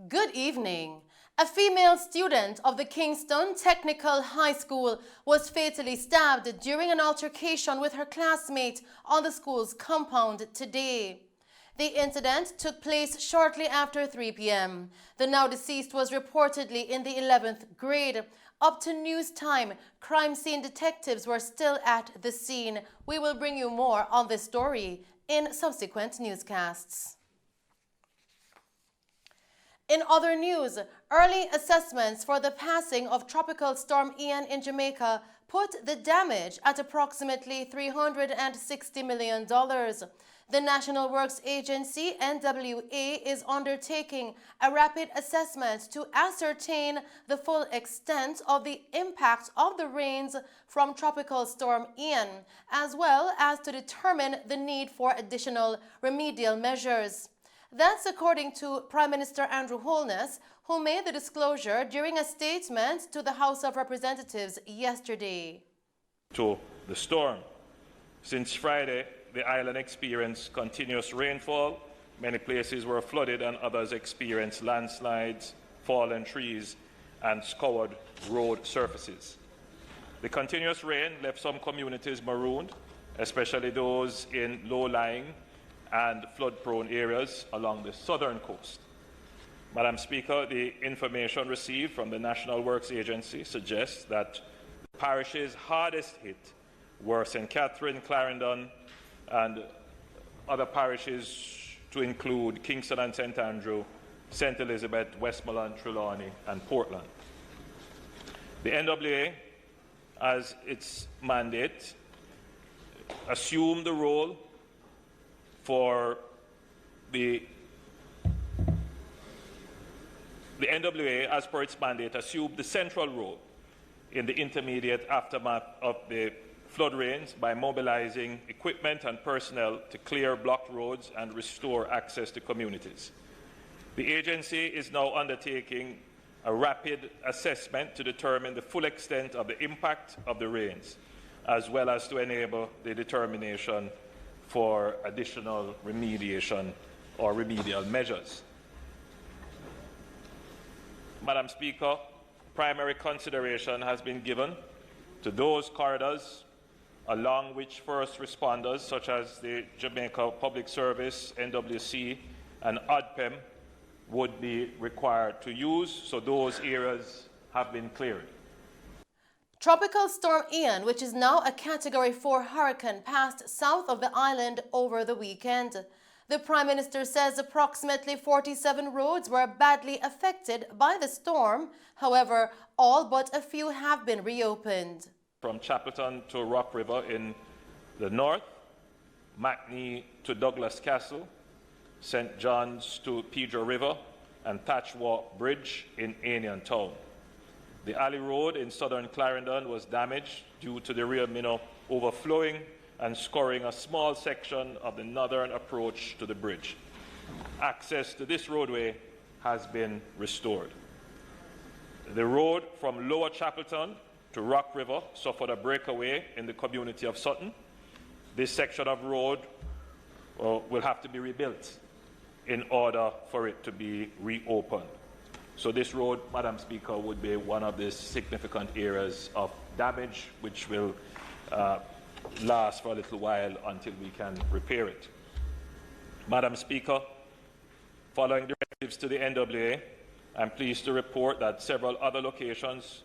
Good evening. A female student of the Kingston Technical High School was fatally stabbed during an altercation with her classmate on the school's compound today. The incident took place shortly after 3 p.m. The now deceased was reportedly in the 11th grade. Up to news time, crime scene detectives were still at the scene. We will bring you more on this story in subsequent newscasts. In other news, early assessments for the passing of Tropical Storm Ian in Jamaica put the damage at approximately $360 million. The National Works Agency, NWA, is undertaking a rapid assessment to ascertain the full extent of the impact of the rains from Tropical Storm Ian, as well as to determine the need for additional remedial measures. That's according to Prime Minister Andrew Holness, who made the disclosure during a statement to the House of Representatives yesterday. To the storm. Since Friday, the island experienced continuous rainfall. Many places were flooded and others experienced landslides, fallen trees, and scoured road surfaces. The continuous rain left some communities marooned, especially those in low-lying and flood-prone areas along the southern coast. Madam Speaker, the information received from the National Works Agency suggests that the parishes hardest hit were St. Catherine, Clarendon, and other parishes to include Kingston and St. Andrew, St. Elizabeth, Westmoreland, Trelawney, and Portland. The NWA, as its mandate, assumed the role for the NWA, as per its mandate, assumed the central role in the intermediate aftermath of the flood rains by mobilizing equipment and personnel to clear blocked roads and restore access to communities. The agency is now undertaking a rapid assessment to determine the full extent of the impact of the rains, as well as to enable the determination for additional remediation or remedial measures. Madam Speaker, primary consideration has been given to those corridors along which first responders such as the Jamaica Public Service, NWC, and ODPEM would be required to use, so those areas have been cleared. Tropical Storm Ian, which is now a Category 4 hurricane, passed south of the island over the weekend. The Prime Minister says approximately 47 roads were badly affected by the storm. However, all but a few have been reopened. From Chapelton to Rock River in the north, Mackney to Douglas Castle, St. John's to Pedro River, and Thatch Walk Bridge in Anion Town. The alley road in southern Clarendon was damaged due to the Rio Minnow overflowing and scoring a small section of the northern approach to the bridge. Access to this roadway has been restored. The road from Lower Chapelton to Rock River suffered a breakaway in the community of Sutton. This section of road will have to be rebuilt in order for it to be reopened. So this road, Madam Speaker, would be one of the significant areas of damage which will last for a little while until we can repair it. Madam Speaker, following directives to the NWA, I'm pleased to report that several other locations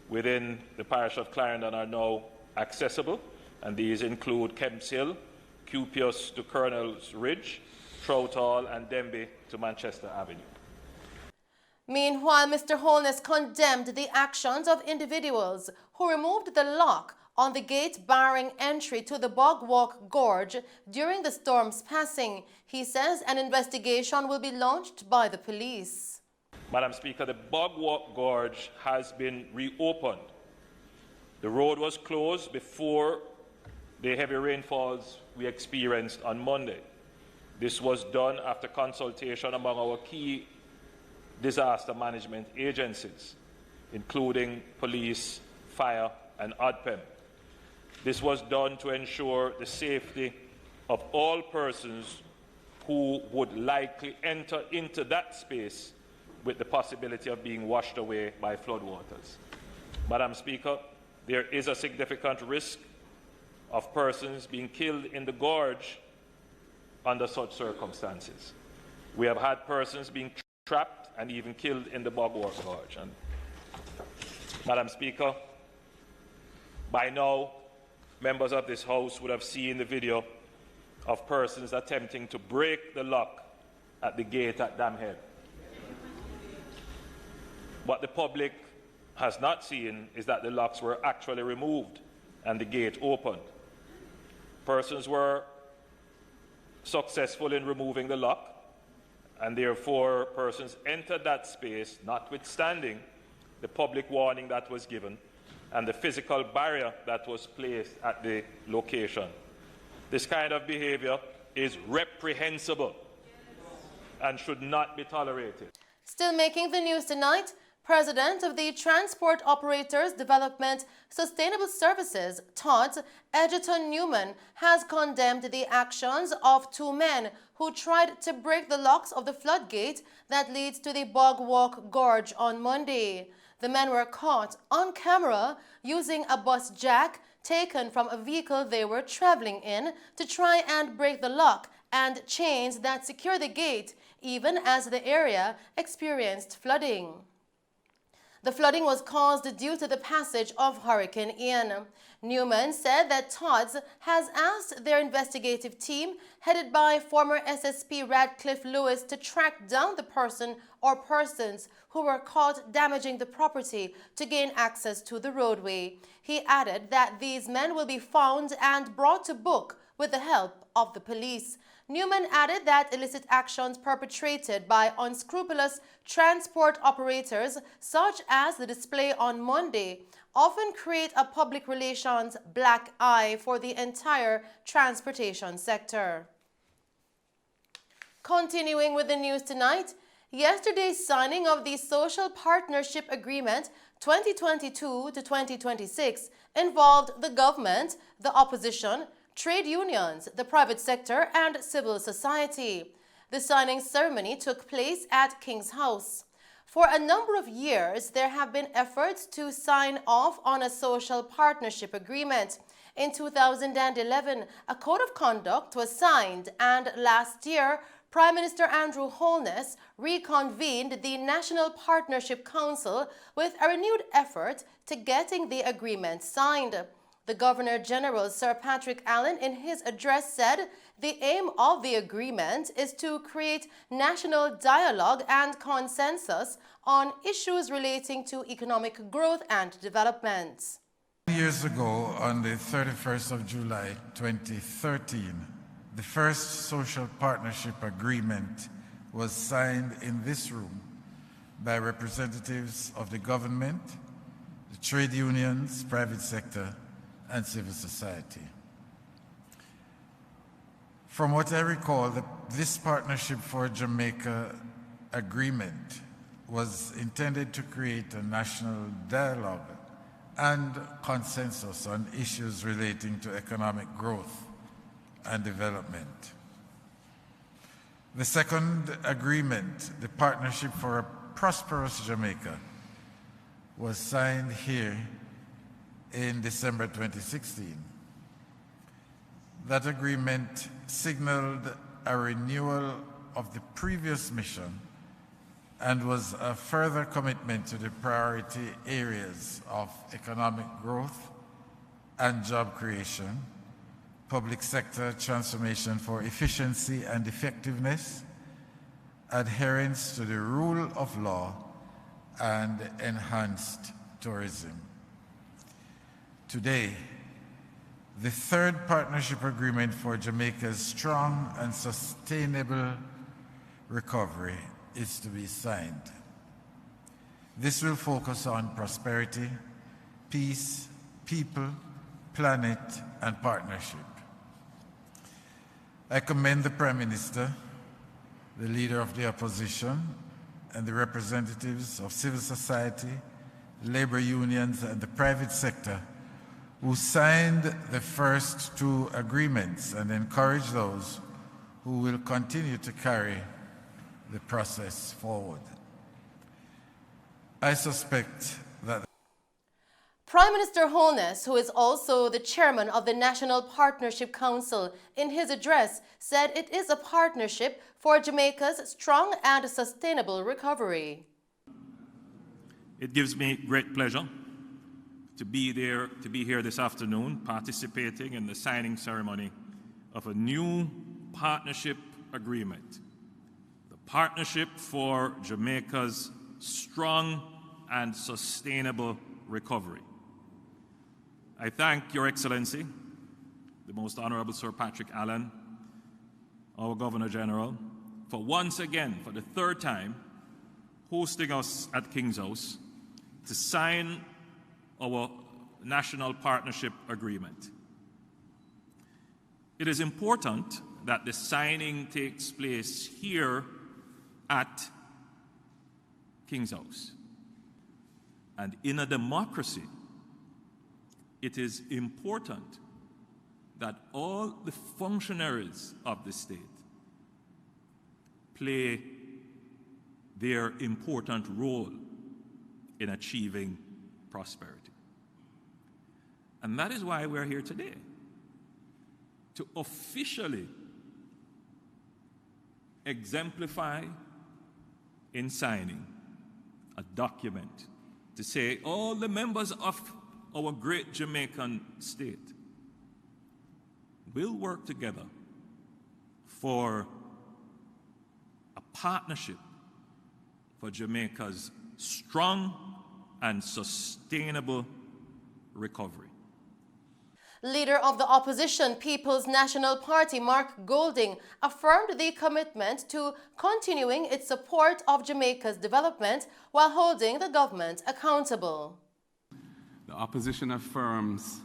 within the parish of Clarendon are now accessible, and these include Kemps Hill, Cupius to Colonel's Ridge, Trout Hall, and Denby to Manchester Avenue. Meanwhile, Mr. Holness condemned the actions of individuals who removed the lock on the gate barring entry to the Bog Walk Gorge during the storm's passing. He says an investigation will be launched by the police. Madam Speaker, the Bog Walk Gorge has been reopened. The road was closed before the heavy rainfalls we experienced on Monday. This was done after consultation among our key disaster management agencies, including police, fire, and ODPEM. This was done to ensure the safety of all persons who would likely enter into that space with the possibility of being washed away by floodwaters. Madam Speaker, there is a significant risk of persons being killed in the gorge under such circumstances. We have had persons being trapped and even killed in the Bogwalk Gorge. And, Madam Speaker, by now, members of this House would have seen the video of persons attempting to break the lock at the gate at Dam Head. What the public has not seen is that the locks were actually removed and the gate opened. Persons were successful in removing the lock, and therefore persons entered that space, notwithstanding the public warning that was given and the physical barrier that was placed at the location. This kind of behavior is reprehensible and should not be tolerated. Still making the news tonight, President of the Transport Operators Development Sustainable Services, Todd Edgerton Newman, has condemned the actions of two men who tried to break the locks of the floodgate that leads to the Bogwalk Gorge on Monday. The men were caught on camera using a bus jack taken from a vehicle they were traveling in to try and break the lock and chains that secure the gate, even as the area experienced flooding. The flooding was caused due to the passage of Hurricane Ian. Newman said that Todds has asked their investigative team, headed by former SSP Radcliffe Lewis, to track down the person or persons who were caught damaging the property to gain access to the roadway. He added that these men will be found and brought to book with the help of the police. Newman added that illicit actions perpetrated by unscrupulous transport operators, such as the display on Monday, often create a public relations black eye for the entire transportation sector. Continuing with the news tonight, yesterday's signing of the Social Partnership Agreement 2022 to 2026 involved the government, the opposition, trade unions, the private sector, and civil society. The signing ceremony took place at King's House. For a number of years, there have been efforts to sign off on a social partnership agreement. In 2011, a code of conduct was signed, and last year, Prime Minister Andrew Holness reconvened the National Partnership Council with a renewed effort to getting the agreement signed. The Governor-General, Sir Patrick Allen, in his address said the aim of the agreement is to create national dialogue and consensus on issues relating to economic growth and development. Years ago, on the 31st of July 2013, the first social partnership agreement was signed in this room by representatives of the government, the trade unions, private sector, and civil society. From what I recall, this Partnership for Jamaica agreement was intended to create a national dialogue and consensus on issues relating to economic growth and development. The second agreement, the Partnership for a Prosperous Jamaica, was signed here in December 2016. That agreement signaled a renewal of the previous mission and was a further commitment to the priority areas of economic growth and job creation, public sector transformation for efficiency and effectiveness, adherence to the rule of law, and enhanced tourism. Today, the third partnership agreement for Jamaica's strong and sustainable recovery is to be signed. This will focus on prosperity, peace, people, planet, and partnership. I commend the Prime Minister, the Leader of the Opposition, and the representatives of civil society, labor unions, and the private sector who signed the first two agreements, and encourage those who will continue to carry the process forward. I suspect that Prime Minister Holness, who is also the chairman of the National Partnership Council, in his address said it is a partnership for Jamaica's strong and sustainable recovery. It gives me great pleasure to be here this afternoon, participating in the signing ceremony of a new partnership agreement, the Partnership for Jamaica's Strong and Sustainable Recovery. I thank Your Excellency, the Most Honorable Sir Patrick Allen, our Governor General, for once again, for the third time, hosting us at King's House to sign our National Partnership Agreement. It is important that the signing takes place here at King's House. And in a democracy, it is important that all the functionaries of the state play their important role in achieving prosperity. And that is why we're here today, to officially exemplify in signing a document to say all the members of our great Jamaican state will work together for a partnership for Jamaica's strong and sustainable recovery. Leader of the opposition People's National Party, Mark Golding, affirmed the commitment to continuing its support of Jamaica's development while holding the government accountable. The opposition affirms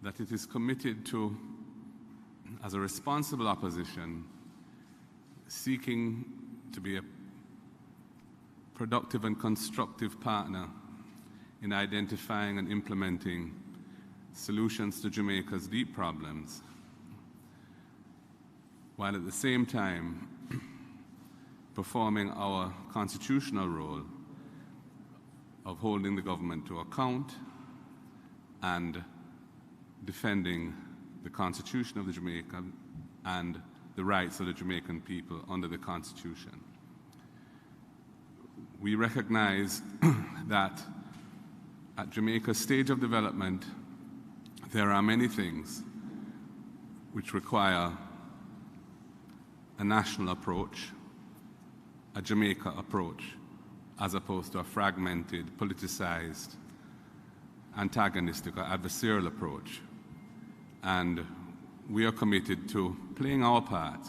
that it is committed to, as a responsible opposition, seeking to be a productive and constructive partner in identifying and implementing solutions to Jamaica's deep problems, while at the same time performing our constitutional role of holding the government to account and defending the Constitution of the Jamaica and the rights of the Jamaican people under the Constitution. We recognize that at Jamaica's stage of development, there are many things which require a national approach, a Jamaica approach, as opposed to a fragmented, politicized, antagonistic or adversarial approach. And we are committed to playing our part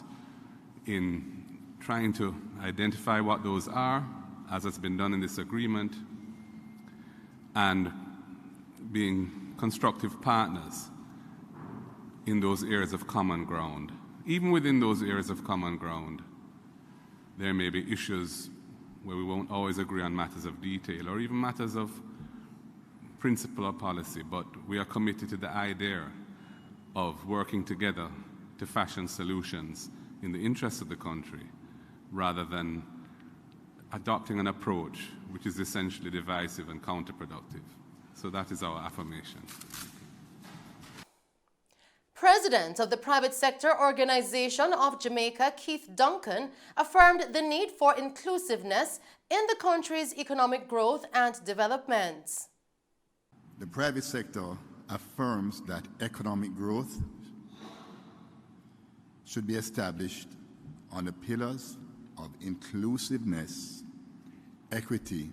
in trying to identify what those are, as has been done in this agreement, and being constructive partners in those areas of common ground. Even within those areas of common ground, there may be issues where we won't always agree on matters of detail or even matters of principle or policy, but we are committed to the idea of working together to fashion solutions in the interests of the country, rather than adopting an approach which is essentially divisive and counterproductive. So that is our affirmation. President of the Private Sector Organization of Jamaica, Keith Duncan, affirmed the need for inclusiveness in the country's economic growth and development. The private sector affirms that economic growth should be established on the pillars of inclusiveness, equity,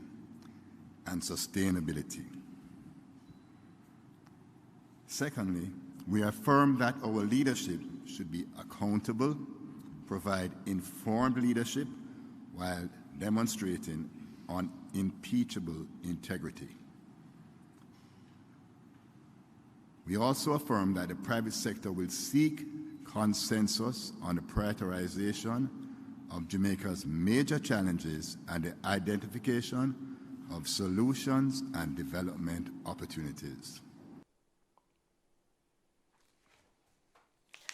and sustainability. Secondly, we affirm that our leadership should be accountable, provide informed leadership while demonstrating unimpeachable integrity. We also affirm that the private sector will seek consensus on the prioritization of Jamaica's major challenges and the identification of solutions and development opportunities.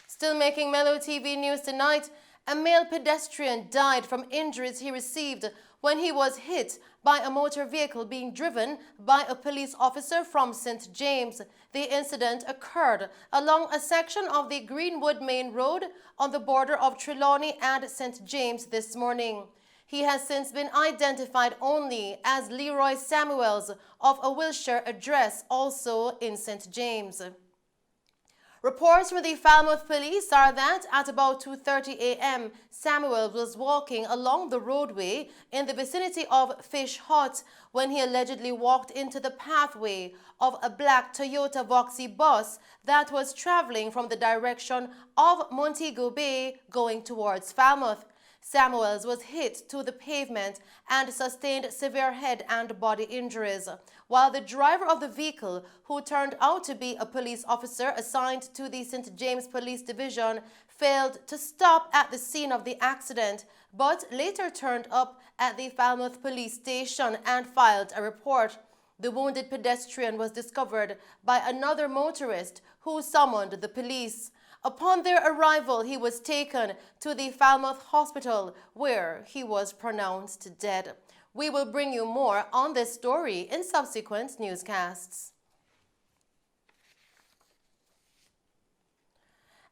Still making Mello TV news tonight, A male pedestrian died from injuries he received when he was hit by a motor vehicle being driven by a police officer from St. James. The incident occurred along a section of the Greenwood Main Road on the border of Trelawney and St. James this morning. He has since been identified only as Leroy Samuels of a Wilshire address, also in St. James. Reports from the Falmouth police are that at about 2:30 a.m., Samuel was walking along the roadway in the vicinity of Fish Hut when he allegedly walked into the pathway of a black Toyota Voxy bus that was traveling from the direction of Montego Bay going towards Falmouth. Samuels was hit to the pavement and sustained severe head and body injuries, while the driver of the vehicle, who turned out to be a police officer assigned to the St. James Police Division, failed to stop at the scene of the accident, but later turned up at the Falmouth police station and filed a report. The wounded pedestrian was discovered by another motorist who summoned the police. Upon their arrival, he was taken to the Falmouth Hospital, where he was pronounced dead. We will bring you more on this story in subsequent newscasts.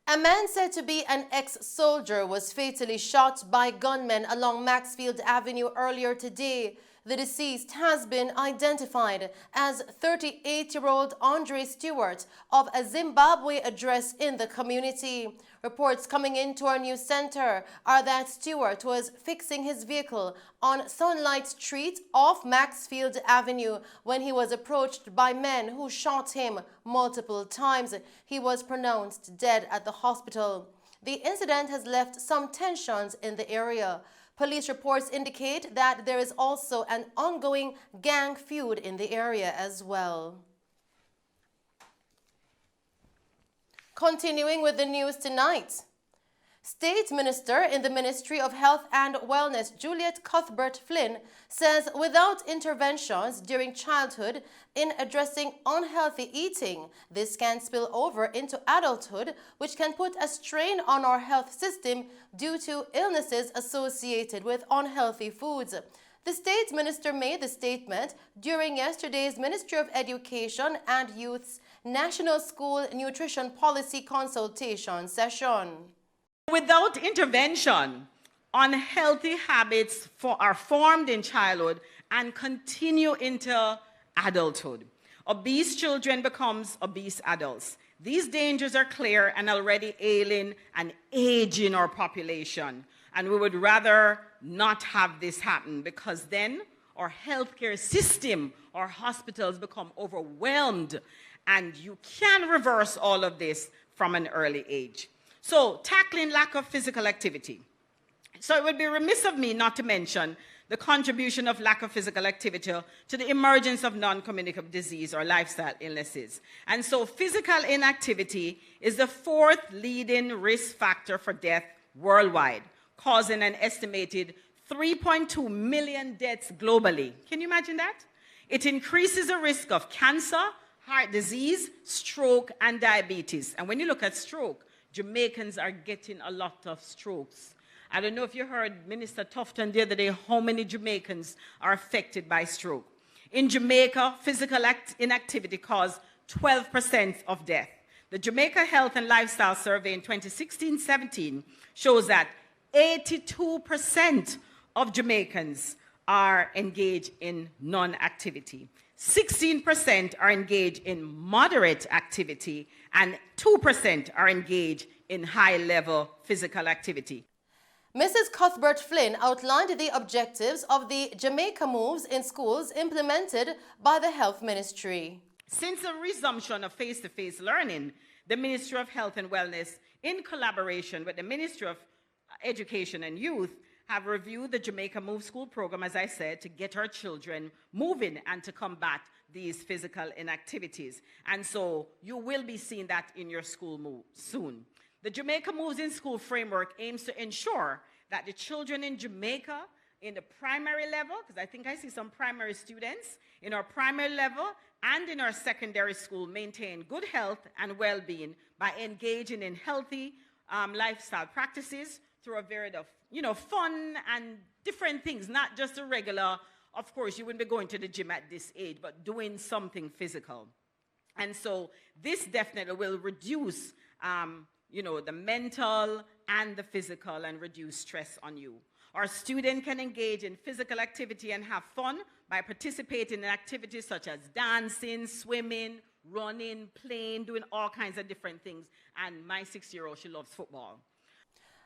A man said to be an ex-soldier was fatally shot by gunmen along Maxfield Avenue earlier today. The deceased has been identified as 38-year-old Andre Stewart of a Zimbabwe address in the community. Reports coming into our news center are that Stewart was fixing his vehicle on Sunlight Street off Maxfield Avenue when he was approached by men who shot him multiple times. He was pronounced dead at the hospital. The incident has left some tensions in the area. Police reports indicate that there is also an ongoing gang feud in the area as well. Continuing with the news tonight. State Minister in the Ministry of Health and Wellness, Juliet Cuthbert-Flynn, says without interventions during childhood in addressing unhealthy eating, this can spill over into adulthood, which can put a strain on our health system due to illnesses associated with unhealthy foods. The State Minister made the statement during yesterday's Ministry of Education and Youth's National School Nutrition Policy Consultation session. Without intervention, unhealthy habits are formed in childhood and continue into adulthood. Obese children become obese adults. These dangers are clear and already ailing and aging our population. And we would rather not have this happen, because then our healthcare system, our hospitals become overwhelmed, and you can reverse all of this from an early age. So, tackling lack of physical activity. So it would be remiss of me not to mention the contribution of lack of physical activity to the emergence of non-communicable disease or lifestyle illnesses. And so physical inactivity is the fourth leading risk factor for death worldwide, causing an estimated 3.2 million deaths globally. Can you imagine that? It increases the risk of cancer, heart disease, stroke, and diabetes. And when you look at stroke, Jamaicans are getting a lot of strokes. I don't know if you heard Minister Tufton the other day how many Jamaicans are affected by stroke. In Jamaica, physical inactivity caused 12% of death. The Jamaica Health and Lifestyle Survey in 2016-17 shows that 82% of Jamaicans are engaged in non-activity. 16% are engaged in moderate activity, and 2% are engaged in high-level physical activity. Mrs. Cuthbert-Flynn outlined the objectives of the Jamaica Moves in schools implemented by the Health Ministry. Since the resumption of face-to-face learning, the Ministry of Health and Wellness, in collaboration with the Ministry of Education and Youth, have reviewed the Jamaica Move School program, as I said, to get our children moving and to combat these physical inactivities. And so you will be seeing that in your school move soon. The Jamaica Moves in School framework aims to ensure that the children in Jamaica in the primary level, because I think I see some primary students, in our primary level and in our secondary school maintain good health and well-being by engaging in healthy lifestyle practices through a variety of, fun and different things, not just a regular, of course, you wouldn't be going to the gym at this age, but doing something physical. And so this definitely will reduce, the mental and the physical and reduce stress on you. Our student can engage in physical activity and have fun by participating in activities such as dancing, swimming, running, playing, doing all kinds of different things. And my 6-year-old, she loves football.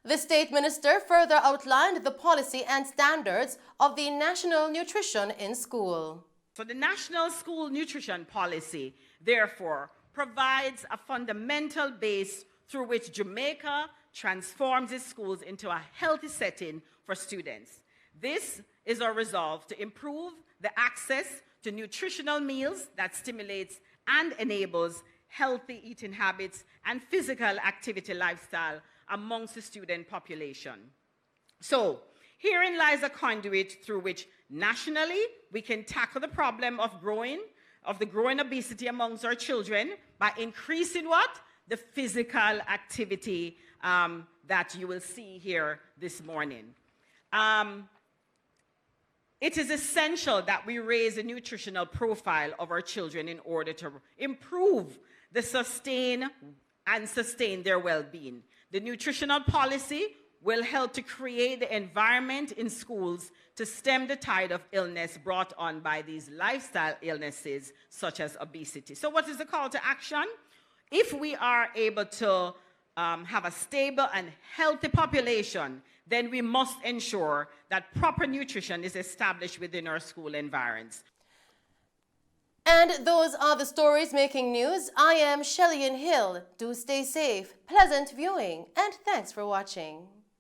The state minister further outlined the policy and standards of the National Nutrition in School. So the National School Nutrition Policy, therefore, provides a fundamental base through which Jamaica transforms its schools into a healthy setting for students. This is our resolve to improve the access to nutritional meals that stimulates and enables healthy eating habits and physical activity lifestyle amongst the student population. So, herein lies a conduit through which nationally we can tackle the problem of the growing obesity amongst our children by increasing what? The physical activity that you will see here this morning. It is essential that we raise the nutritional profile of our children in order to improve the sustain their well-being. The nutritional policy will help to create the environment in schools to stem the tide of illness brought on by these lifestyle illnesses such as obesity. So what is the call to action? If we are able to have a stable and healthy population, then we must ensure that proper nutrition is established within our school environs. And those are the stories making news. I am Shelley Hill. Do stay safe, pleasant viewing, and thanks for watching.